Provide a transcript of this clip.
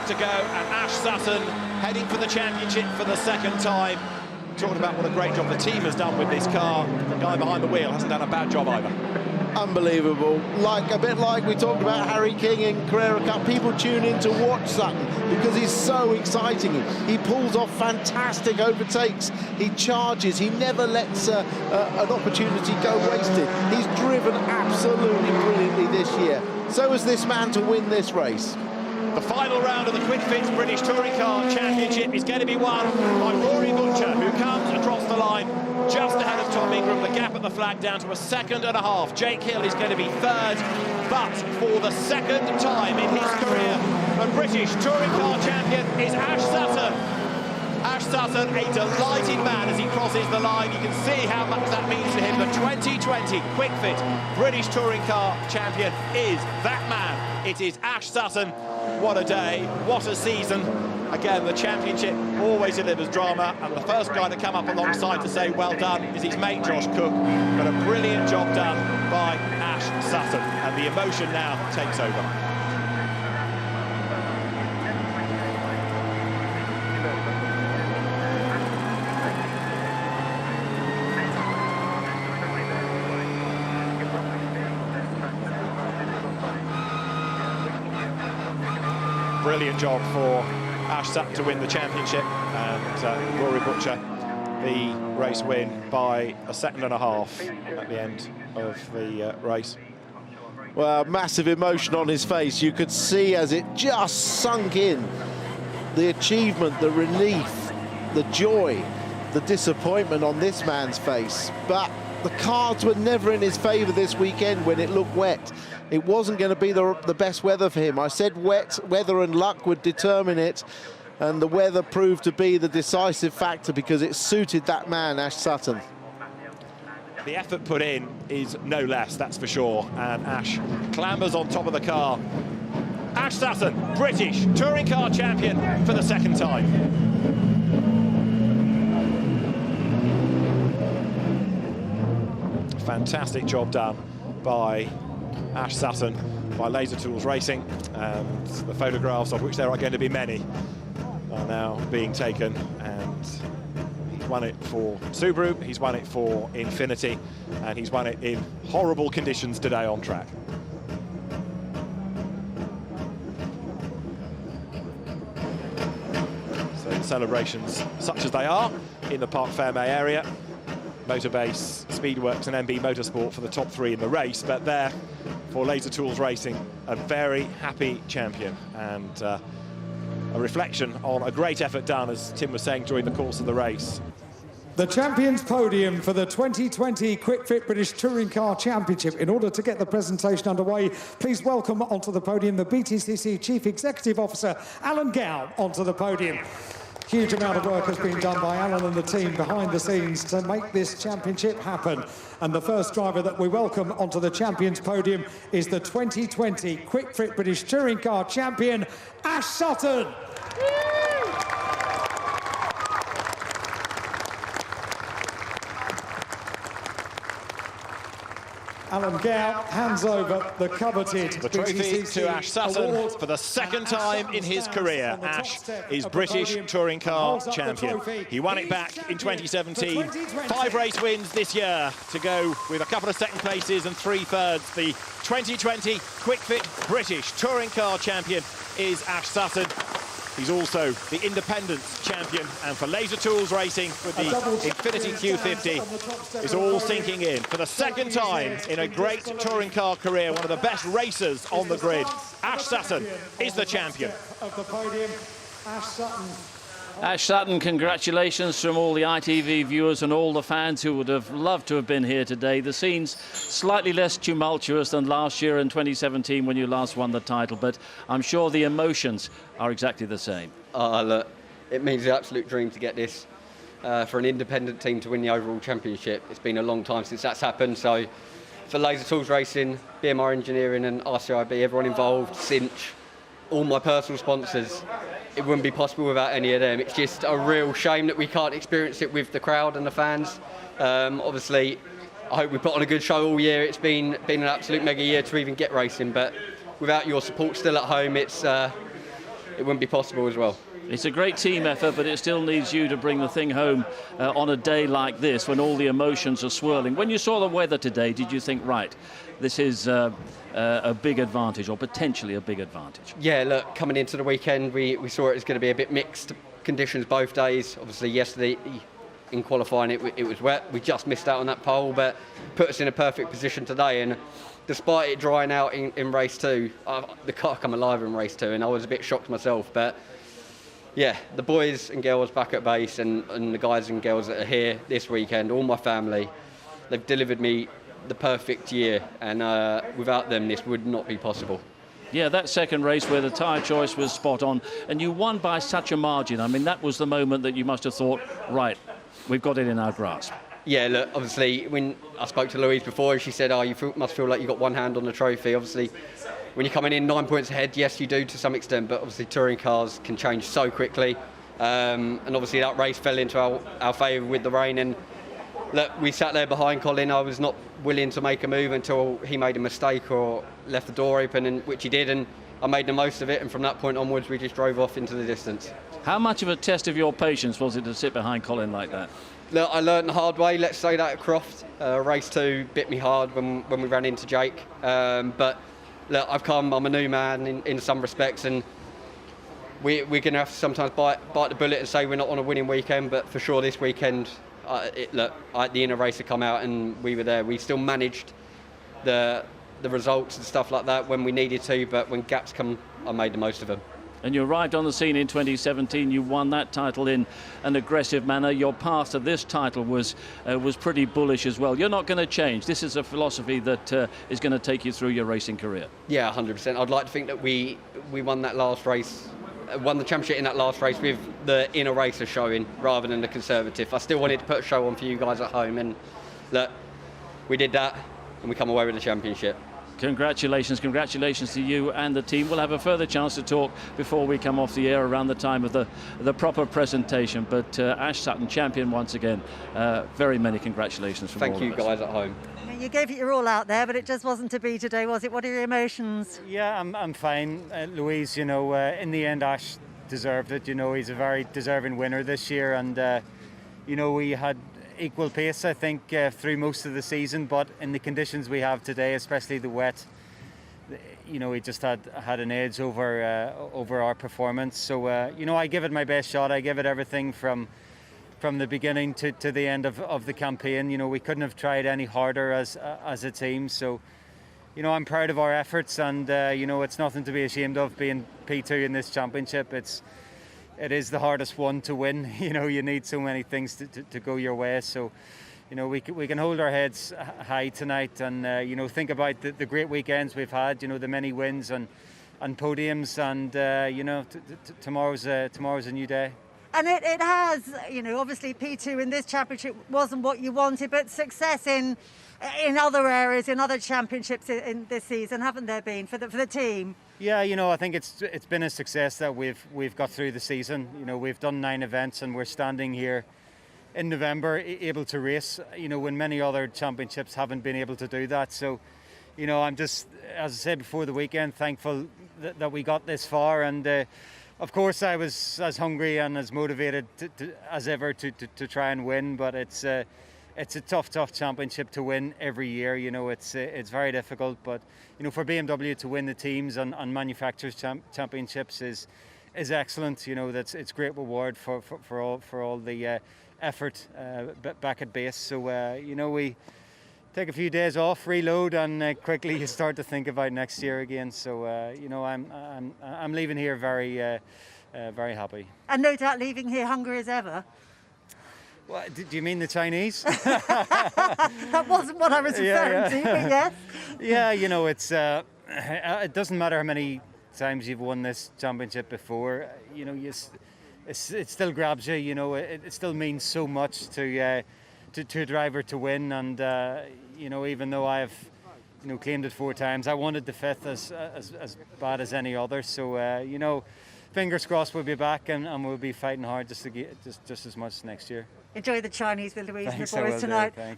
left to go, and Ash Sutton heading for the championship for the second time. Talking about what a great job the team has done with this car. The guy behind the wheel hasn't done a bad job either. Unbelievable. A bit like we talked about Harry King in Carrera Cup. People tune in to watch Sutton because he's so exciting. He pulls off fantastic overtakes. He charges. He never lets an opportunity go wasted. He's driven absolutely brilliantly this year. So is this man to win this race. The final round of the Quick Fit British Touring Car Championship is going to be won by Rory Butcher, who comes across the line just ahead of Tom Ingram. The gap at the flag down to a second and a half. Jake Hill is going to be third, but for the second time in his career, the British Touring Car Champion is Ash Sutton. Ash Sutton, a delighted man as he crosses the line. You can see how much that means to him. The 2020 Quick Fit British Touring Car Champion is that man. It is Ash Sutton. What a day, what a season. Again, the championship always delivers drama, and the first guy to come up alongside to say well done is his mate Josh Cook. But a brilliant job done by Ash Sutton, and the emotion now takes over. Brilliant job for Ash Sutton to win the championship, and Rory Butcher the race win by a second and a half at the end of the race. Well, massive emotion on his face. You could see as it just sunk in, the achievement, the relief, the joy, the disappointment on this man's face. But the cards were never in his favour this weekend when it looked wet. It wasn't going to be the best weather for him. I said wet weather and luck would determine it, and the weather proved to be the decisive factor because it suited that man, Ash Sutton. The effort put in is no less, that's for sure, and Ash clambers on top of the car. Ash Sutton, British Touring Car Champion for the second time. Fantastic job done by Ash Sutton, by Laser Tools Racing, and the photographs, of which there are going to be many, are now being taken. And he's won it for Subaru, he's won it for Infiniti, and he's won it in horrible conditions today on track. So the celebrations, such as they are, in the Parc Fermé area. Motorbase, Speedworks and MB Motorsport for the top three in the race, but there for Laser Tools Racing, a very happy champion, and a reflection on a great effort done, as Tim was saying, during the course of the race. The champions podium for the 2020 Quick Fit British Touring Car Championship. In order to get the presentation underway, please welcome onto the podium the BTCC Chief Executive Officer, Alan Gow, onto the podium. Huge amount of work has been done by Alan and the team behind the scenes to make this championship happen. And the first driver that we welcome onto the champions podium is the 2020 Quick Fit British Touring Car Champion, Ash Sutton. Alan Gow hands over the coveted the trophy BTCC to Ash Sutton award. for the second time in his career. Ash is British Touring Car Champion. He won it back in 2017. 5 race wins this year to go with a couple of second places and 3 thirds. The 2020 Quick Fit British Touring Car Champion is Ash Sutton. He's also the Independence Champion, and for Laser Tools Racing with the Infiniti Q50 is all sinking in. For the second time in a great touring car career, one of the best racers on the grid, Ash Sutton is the champion. Of the podium, Ash Sutton. Ash Sutton, congratulations from all the ITV viewers and all the fans who would have loved to have been here today. The scene's slightly less tumultuous than last year in 2017 when you last won the title, but I'm sure the emotions are exactly the same. Look, it means the absolute dream to get this for an independent team to win the overall championship. It's been a long time since that's happened, so for Laser Tools Racing, BMR Engineering and RCIB, everyone involved, Cinch, all my personal sponsors, it wouldn't be possible without any of them. It's just a real shame that we can't experience it with the crowd and the fans. Obviously, I hope we put on a good show all year. It's been an absolute mega year to even get racing, but without your support still at home, it's it wouldn't be possible as well. It's a great team effort, but it still needs you to bring the thing home on a day like this when all the emotions are swirling. When you saw the weather today, did you think, right, this is a big advantage, or potentially a big advantage? Yeah, look, coming into the weekend, we saw it was going to be a bit mixed conditions both days. Obviously, yesterday in qualifying, it was wet. We just missed out on that pole, but put us in a perfect position today. And despite it drying out in race 2, the car come alive in race 2, and I was a bit shocked myself. But yeah, the boys and girls back at base and the guys and girls that are here this weekend, all my family, they've delivered me the perfect year, and without them this would not be possible. Yeah, that second race where the tyre choice was spot on and you won by such a margin, I mean, that was the moment that you must have thought, right, we've got it in our grasp. Yeah, look, obviously when I spoke to Louise before, she said, must feel like you've got one hand on the trophy. Obviously, when you're coming in 9 points ahead, yes, you do to some extent, but obviously touring cars can change so quickly. And obviously that race fell into our favour with the rain. And look, we sat there behind Colin. I was not willing to make a move until he made a mistake or left the door open, which he did, and I made the most of it. And from that point onwards, we just drove off into the distance. How much of a test of your patience was it to sit behind Colin like that? Look, I learned the hard way, let's say that, at Croft. Race 2 bit me hard when we ran into Jake. But look, I'm a new man in some respects, and we're going to have to sometimes bite the bullet and say we're not on a winning weekend, but for sure this weekend, the inner race had come out and we were there. We still managed the results and stuff like that when we needed to, but when gaps come, I made the most of them. And you arrived on the scene in 2017. You won that title in an aggressive manner. Your path to this title was pretty bullish as well. You're not going to change. This is a philosophy that is going to take you through your racing career. Yeah, 100%. I'd like to think that we won that last race, won the championship in that last race with the inner racer showing rather than the conservative. I still wanted to put a show on for you guys at home, and look, we did that and we come away with the championship. Congratulations to you and the team. We'll have a further chance to talk before we come off the air around the time of the proper presentation. But Ash Sutton, champion once again. Very many congratulations from all of us. Thank you guys at home. You gave it your all out there, but it just wasn't to be today, was it? What are your emotions? Yeah, I'm fine. Louise, in the end, Ash deserved it. He's a very deserving winner this year, and we had equal pace, I think, through most of the season, but in the conditions we have today, especially the wet, we just had an edge over our performance. So I give it my best shot. I give it everything from the beginning to the end of the campaign. We couldn't have tried any harder as a team. So I'm proud of our efforts, and it's nothing to be ashamed of being P2 in this championship. It is the hardest one to win. You need so many things to go your way. So, we can hold our heads high tonight, and think about the great weekends we've had. The many wins and podiums, and tomorrow's a new day. And it has, obviously P2 in this championship wasn't what you wanted, but success in other areas, in other championships in this season, haven't there been for the team? Yeah, I think it's been a success that we've got through the season. We've done 9 events, and we're standing here in November able to race, when many other championships haven't been able to do that. So, I'm just, as I said before the weekend, thankful that we got this far, and of course I was as hungry and as motivated as ever to try and win, but it's a tough championship to win every year. It's very difficult, but for BMW to win the teams and manufacturers championships is excellent. It's great reward for all the effort back at base. So we take a few days off, reload, and quickly you start to think about next year again. So I'm leaving here very happy. And no doubt leaving here hungry as ever. Well, do you mean the Chinese? That wasn't what I was referring to, but yes. Yeah, it's it doesn't matter how many times you've won this championship before. It still grabs you. It still means so much to a driver to win, and even though I've claimed it 4 times, I wanted the 5th as bad as any other. So fingers crossed we'll be back, and we'll be fighting hard just as much next year. Enjoy the Chinese with Louise and the Thanks, boys tonight. Thanks.